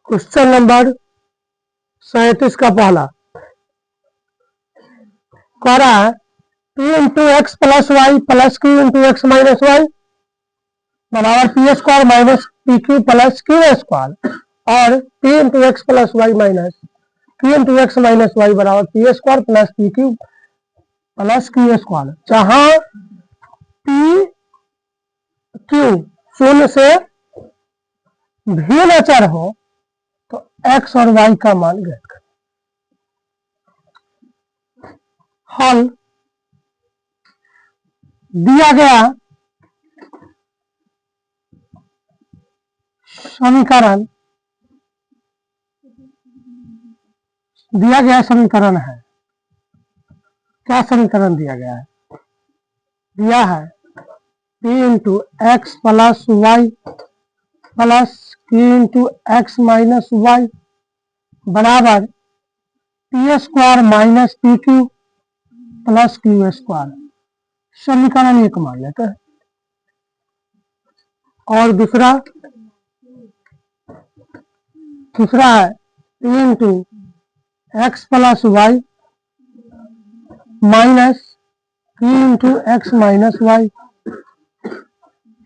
Question number 37 का पहला कह रहा है P into X plus Y plus Q into X minus Y बराबर P square minus P Q plus Q square और P into X plus Y minus Q into X minus Y बराबर P square plus P Q plus Q square. जहां P Q शून्य से भिन्न अचर हो तो एक्स और वाई का मान ज्ञात करें। हल दिया गया समीकरण है, क्या समीकरण दिया गया है? दिया है P into X plus Y plus Q into X minus Y बराबर P square minus P Q plus Q square. समीकरण एक मान लेते हैं। और दूसरा है P into X plus Y minus Q into X minus Y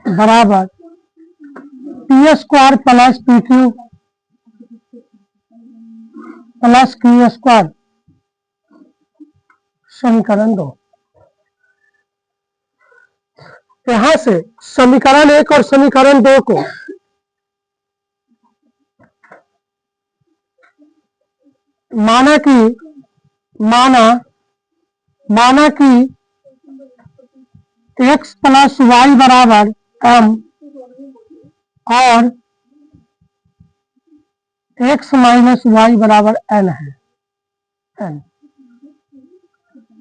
बराबर P square plus P Q plus Q square. समीकरण 2। यहां से समीकरण 1 और समीकरण 2 को माना कि एक्स प्लस वाई बराबर एम और एक्स माइनस वाई बराबर एन है। एन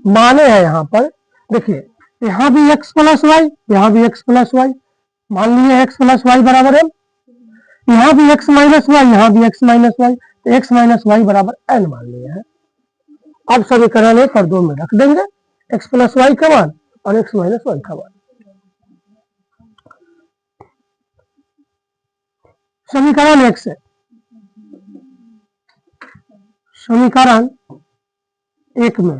माने हैं यहाँ पर। देखिए यहाँ भी एक्स प्लस वाई, यहाँ भी एक्स प्लस वाई, मान लीजिए एक्स प्लस वाई बराबर एम। यहाँ भी एक्स माइनस वाई, यहाँ भी एक्स माइनस वाई, तो एक्स माइनस वाई बराबर एन मान लिया है। अब समीकरण 1 और 2 में रख देंगे एक्स प्लस वाई का मान और एक्स माइनस वाई का मान। समीकरण 1 से समीकरण 1 में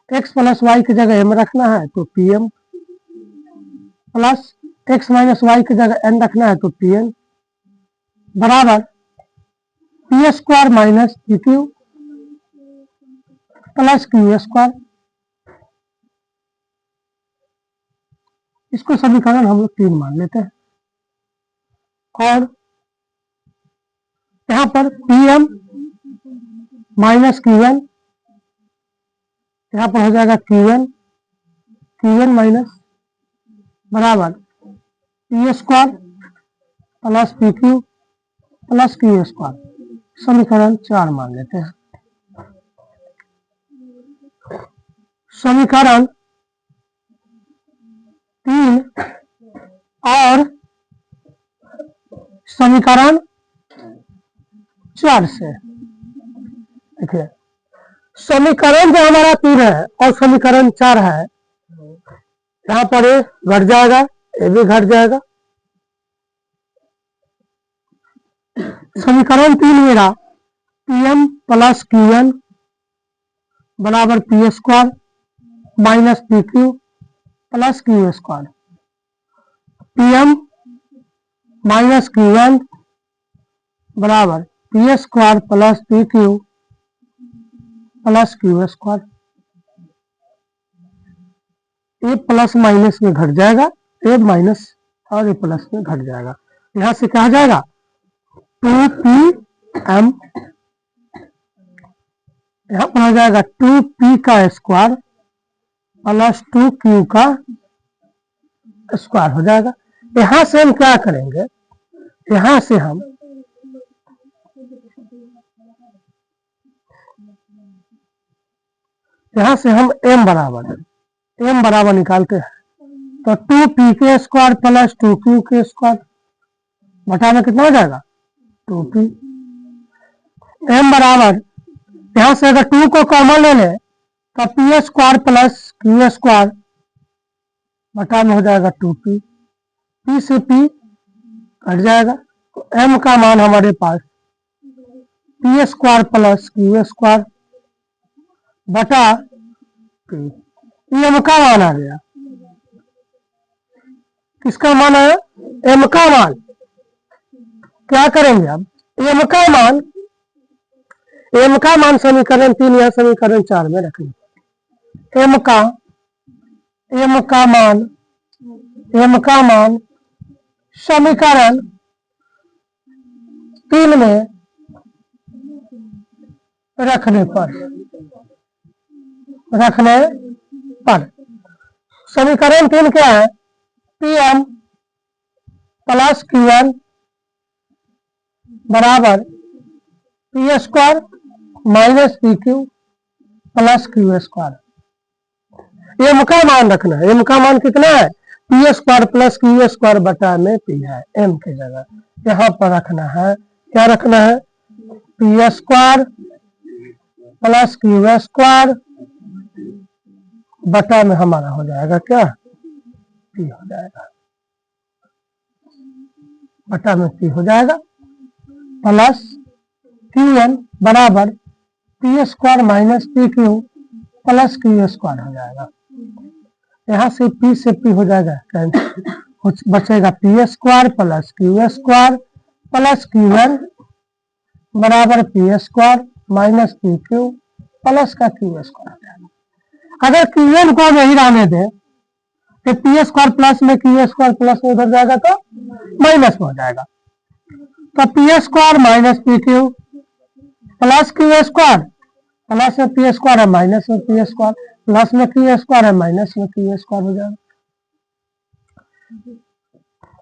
एक्स प्लस वाई की जगह एम रखना है तो P M plus X minus Y की जगह एन रखना है तो पी एन बराबर P square minus P Q plus Q square. इसको समीकरण हम लोग 3 मान लेते हैं। और यहां पर P M minus Q N, यहां पर हो जाएगा क्यू एन माइनस बराबर P square plus P Q plus Q square. समीकरण 4 मान लेते हैं। समीकरण 3 और समीकरण 4 से देखिए समीकरण जो हमारा 3 है और समीकरण 4 है, यहाँ पर ए घट जाएगा, ए भी घट जाएगा। समीकरण 3 मेरा P M plus Q N बराबर P square minus P Q plus Q square. P M minus Q N बराबर P square plus P Q plus Q square. A plus minus में घट जाएगा, ए माइनस और ए प्लस में घट जाएगा। यहां से कहा जाएगा 2pm, यहां पर हो जाएगा 2p का स्क्वायर प्लस 2q का स्क्वायर हो जाएगा। यहां से हम क्या करेंगे, यहां से हम m बराबर निकालते हैं तो 2p के स्क्वायर प्लस 2q के स्क्वायर बटा में कितना हो जाएगा 2p। m बराबर यहां से अगर 2 को कॉमन ले लें तो P square plus Q square बटा में हो जाएगा 2p। p से p कट जाएगा। तो m का मान हमारे पास P square plus Q square बटा पी, m का मान आ गया। किसका मान आया? m का मान। क्या करेंगे अब? m का मान समीकरण 3 या समीकरण 4 में रखेंगे। m का मान समीकरण 3 में रखने पर समीकरण 3 क्या है? Pm प्लस Qn बराबर P square minus P Q plus Q square. M का मान रखना है। एम का मान कितना है? P square plus Q square बटा में पी है। एम की जगह यहाँ पर रखना है। क्या रखना है? P square plus Q square बटा में हमारा हो जाएगा क्या? पी हो जाएगा, बटा में पी हो जाएगा प्लस क्यू एन बराबर P square minus P Q plus Q square हो जाएगा। यहाँ से पी हो जाएगा, बचेगा P square plus Q N बराबर P square minus P Q plus का क्यू स्क्वायर हो जाएगा। अगर क्यू एन को नहीं रहने दें तो पी स्क्वायर प्लस में क्यू स्क्वायर प्लस में उधर जाएगा तो माइनस में हो जाएगा। तो P square minus P Q plus Q square, plus में पी स्क्वायर है माइनस में पी स्क्वायर, प्लस में क्यू स्क्वायर है माइनस में क्यू स्क्वायर हो जाएगा।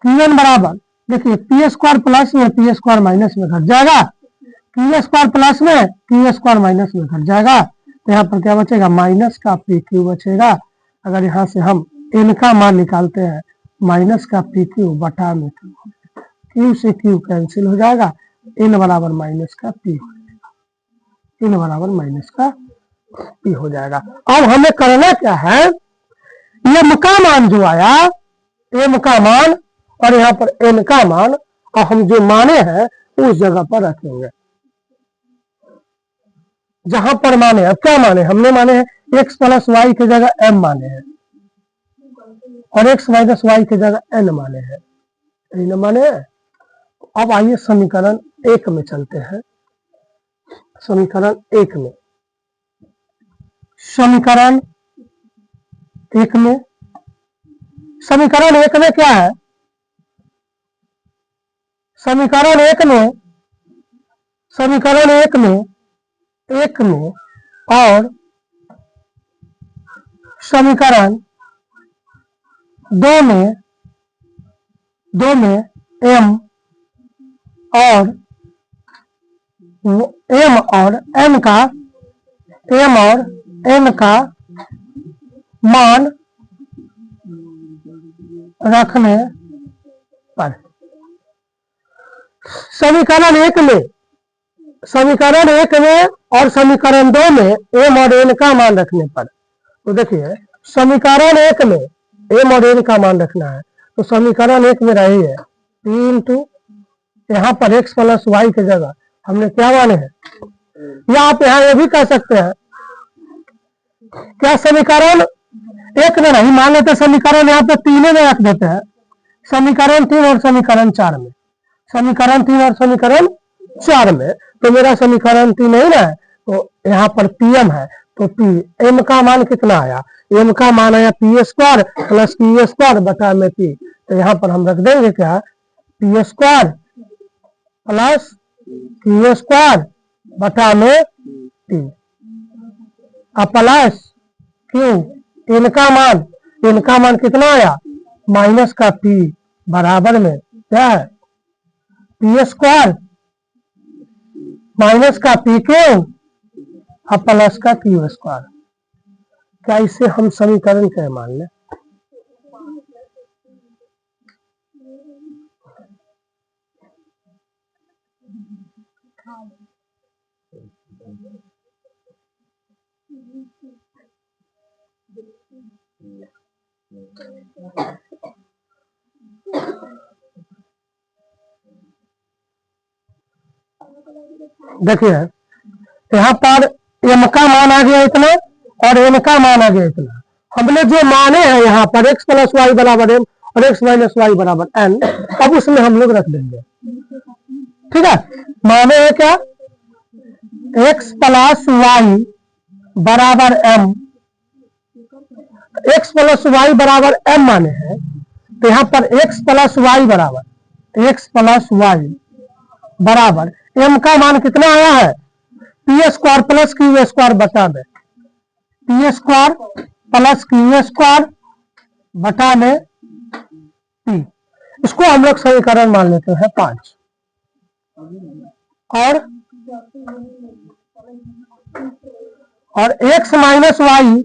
क्यू एन बराबर, देखिए पी स्क्वायर प्लस में पी स्क्वायर माइनस में घट जाएगा, क्यू स्क्वायर प्लस में क्यू स्क्वायर माइनस में घट जाएगा। तो यहाँ पर क्या बचेगा? माइनस का पी क्यू बचेगा। अगर यहाँ से हम एन का मान निकालते हैं, माइनस का पी क्यू बटा में क्यू से क्यू कैंसिल हो जाएगा, एन बराबर माइनस का पी हो जाएगा, एन बराबर माइनस का पी हो जाएगा। अब हमें करना क्या है? एम का मान जो आया, एम का मान और यहाँ पर एन का मान, और हम जो माने हैं उस जगह पर रखेंगे जहां पर माने। अब क्या माने? हमने माने हैं एक्स प्लस वाई की जगह एम माने हैं और एक्स माइनस वाई की जगह एन माने हैं, एन माने हैं। अब आइए समीकरण 1 में चलते हैं। समीकरण 1 में, समीकरण 1 में, समीकरण 1 में क्या है? समीकरण 1 में, समीकरण 1 में और समीकरण 2 में एम और एन का मान रखने पर समीकरण 1 में और समीकरण 2 में एम और एन का मान रखने पर, तो देखिए समीकरण 1 में एम और एन का मान रखना है। तो समीकरण 1 में रही है पी इंटू, यहाँ पर एक्स प्लस वाई की जगह हमने क्या माने हैं, या आप यहाँ ये भी कह सकते हैं, क्या समीकरण 1 में नहीं मान लेते, समीकरण यहाँ पे 3 में रख देते हैं, समीकरण 3 और समीकरण 4 में, समीकरण 3 और समीकरण 4 में। तो मेरा समीकरण 3 नहीं ना है, तो यहाँ पर पीएम है, तो पी एम का मान कितना आया? एम का मान आया P square plus Q square बटा में पी। तो यहाँ पर हम रख देंगे क्या? P square plus Q square बटा में पी प्लस क्यू, इनका मान कितना आया? माइनस का पी बराबर में क्या है? पी स्क्वायर माइनस का पी क्यू प्लस का क्यू स्क्वायर। क्या इसे हम समीकरण क्या मान लें? देखिए यहाँ पर m का मान आ गया इतना और n का मान आ गया इतना। हमने जो माने हैं यहाँ पर x प्लस वाई बराबर m और x माइनस वाई बराबर n, अब उसमें हम लोग रख देंगे। ठीक है, माने है क्या, x प्लस वाई बराबर m, x प्लस वाई बराबर m माने हैं, तो यहाँ पर x प्लस वाई बराबर m का मान कितना आया है, P square plus Q square बटा में P square plus Q square बटा में पी। इसको हम लोग समीकरण मान लेते हैं 5। और x माइनस वाई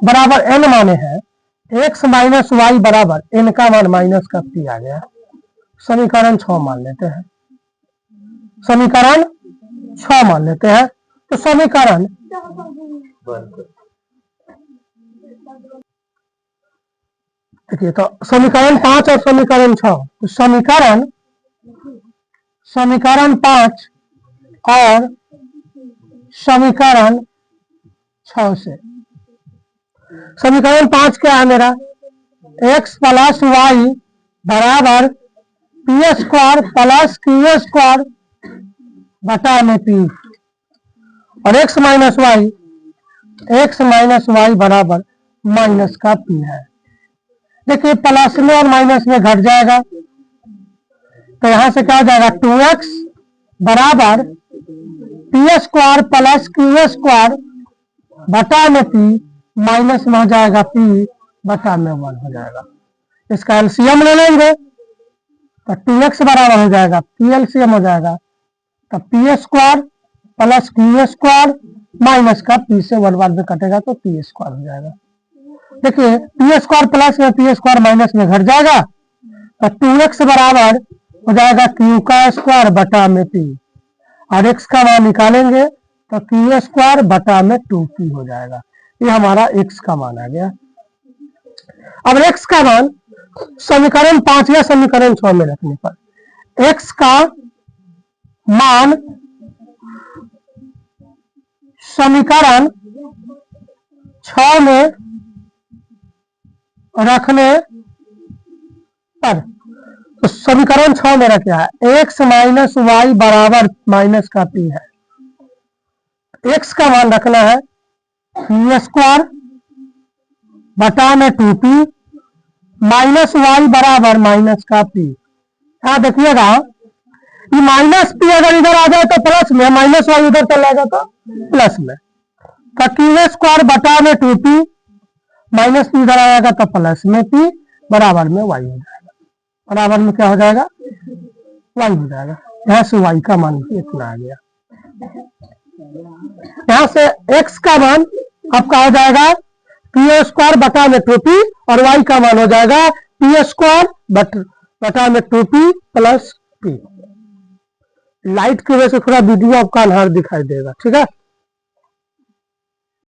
बराबर n माने हैं, x माइनस वाई बराबर n का मान माइनस का पी आ गया। समीकरण 6 मान लेते हैं, समीकरण 6 मान लेते हैं। तो समीकरण देखिए, तो समीकरण 5 और समीकरण 6, तो समीकरण 5 और समीकरण 6 से समीकरण 5 क्या है मेरा, x प्लस वाई बराबर P square plus Q square बटा में पी, और x माइनस वाई बराबर माइनस का पी है। देखिए प्लस में और माइनस में घट जाएगा, तो यहां से क्या हो जाएगा, 2x बराबर P square plus Q square बटा में पी, माइनस में हो जाएगा पी बटा में 1 हो जाएगा। इसका एलसीएम ले लेंगे तो 2x बराबर हो जाएगा पी, एलसीएम हो जाएगा तो P square plus Q square minus का पी से 1 बार में कटेगा तो पी स्क्वायर हो जाएगा। देखिए पी स्क्वायर प्लस में पी स्क्वायर माइनस में घट जाएगा, तो 2x बराबर हो जाएगा क्यू का स्क्वायर बटा में पी, और x का मान निकालेंगे तो क्यू स्क्वायर बटा में 2p हो जाएगा। ये हमारा x का मान आ गया। अब x का मान समीकरण 5 या समीकरण 6 में रखने पर x का मान समीकरण 6 में रखने पर, तो समीकरण 6 में क्या है, x माइनस वाई बराबर माइनस का पी है। x का मान रखना है पी स्क्वायर बटा में 2p माइनस वाई बराबर माइनस का पी। यहां देखिएगा ये माइनस पी अगर इधर आ जाए तो प्लस में, माइनस वाई उधर चला जाए तो प्लस में, तो क्यू स्क्वायर बटा में 2p माइनस पी इधर आएगा तो प्लस में पी बराबर में वाई हो जाएगा। बराबर में क्या हो जाएगा, वाई हो जाएगा। यहां से वाई का मान इतना आ गया। यहां से x का मान आपका हो जाएगा पी स्क्वायर बटा में 2p, और y का मान हो जाएगा पी स्क्वायर बटा में 2p प्लस p। लाइट की वजह से थोड़ा वीडियो आपका अनहार दिखाई देगा, ठीक है।